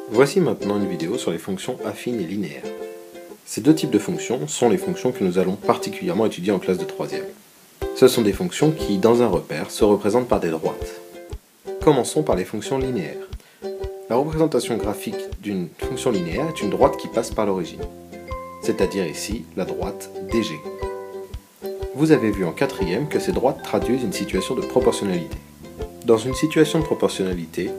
Voici maintenant une vidéo sur les fonctions affines et linéaires. Ces deux types de fonctions sont les fonctions que nous allons particulièrement étudier en classe de 3e. Ce sont des fonctions qui, dans un repère, se représentent par des droites. Commençons par les fonctions linéaires. La représentation graphique d'une fonction linéaire est une droite qui passe par l'origine, c'est-à-dire ici la droite DG. Vous avez vu en 4e que ces droites traduisent une situation de proportionnalité. Dans une situation de proportionnalité,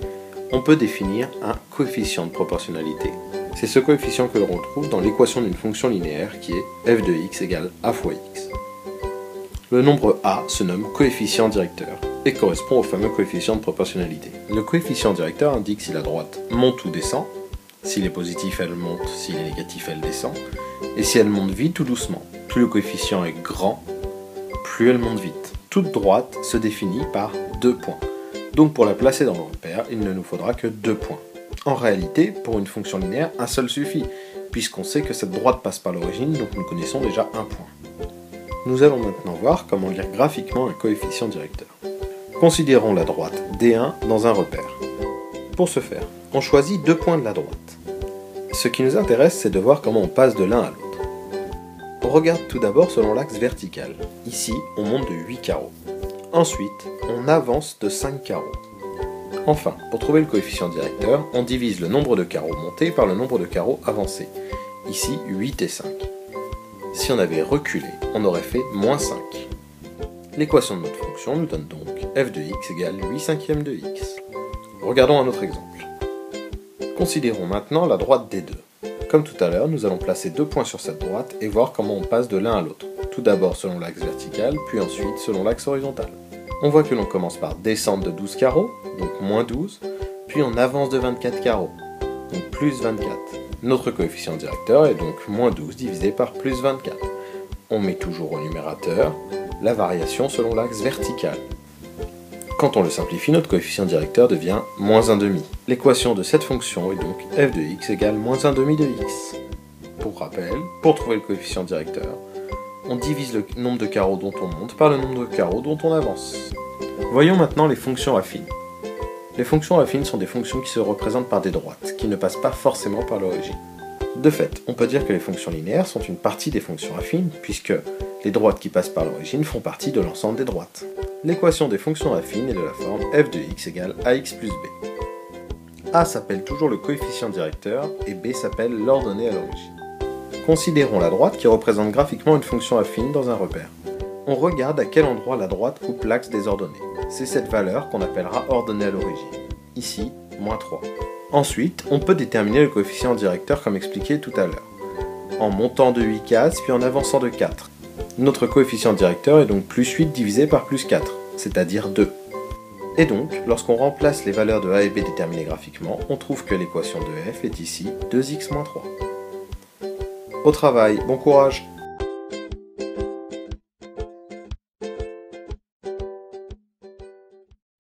on peut définir un coefficient de proportionnalité. C'est ce coefficient que l'on retrouve dans l'équation d'une fonction linéaire qui est f de x égale a fois x. Le nombre a se nomme coefficient directeur et correspond au fameux coefficient de proportionnalité. Le coefficient directeur indique si la droite monte ou descend. S'il est positif, elle monte, s'il est négatif, elle descend. Et si elle monte vite ou doucement. Plus le coefficient est grand, plus elle monte vite. Toute droite se définit par deux points. Donc pour la placer dans le repère, il ne nous faudra que deux points. En réalité, pour une fonction linéaire, un seul suffit, puisqu'on sait que cette droite passe par l'origine, donc nous connaissons déjà un point. Nous allons maintenant voir comment lire graphiquement un coefficient directeur. Considérons la droite D1 dans un repère. Pour ce faire, on choisit deux points de la droite. Ce qui nous intéresse, c'est de voir comment on passe de l'un à l'autre. On regarde tout d'abord selon l'axe vertical. Ici, on monte de 8 carreaux. Ensuite, on avance de 5 carreaux. Enfin, pour trouver le coefficient directeur, on divise le nombre de carreaux montés par le nombre de carreaux avancés. Ici, 8 et 5. Si on avait reculé, on aurait fait moins 5. L'équation de notre fonction nous donne donc f de x égale 8 cinquièmes de x. Regardons un autre exemple. Considérons maintenant la droite D2. Comme tout à l'heure, nous allons placer deux points sur cette droite et voir comment on passe de l'un à l'autre. Tout d'abord selon l'axe vertical, puis ensuite selon l'axe horizontal. On voit que l'on commence par descendre de 12 carreaux, donc moins 12, puis on avance de 24 carreaux, donc plus 24. Notre coefficient directeur est donc moins 12 divisé par plus 24. On met toujours au numérateur la variation selon l'axe vertical. Quand on le simplifie, notre coefficient directeur devient moins 1,5. L'équation de cette fonction est donc f de x égale moins 1,5 de x. Pour rappel, pour trouver le coefficient directeur, on divise le nombre de carreaux dont on monte par le nombre de carreaux dont on avance. Voyons maintenant les fonctions affines. Les fonctions affines sont des fonctions qui se représentent par des droites, qui ne passent pas forcément par l'origine. De fait, on peut dire que les fonctions linéaires sont une partie des fonctions affines, puisque les droites qui passent par l'origine font partie de l'ensemble des droites. L'équation des fonctions affines est de la forme f de x égale ax plus b. A s'appelle toujours le coefficient directeur et b s'appelle l'ordonnée à l'origine. Considérons la droite qui représente graphiquement une fonction affine dans un repère. On regarde à quel endroit la droite coupe l'axe des ordonnées. C'est cette valeur qu'on appellera ordonnée à l'origine. Ici, moins 3. Ensuite, on peut déterminer le coefficient directeur comme expliqué tout à l'heure, en montant de 8 cases puis en avançant de 4. Notre coefficient directeur est donc plus 8 divisé par plus 4, c'est-à-dire 2. Et donc, lorsqu'on remplace les valeurs de a et b déterminées graphiquement, on trouve que l'équation de f est ici 2x moins 3. Au travail, bon courage!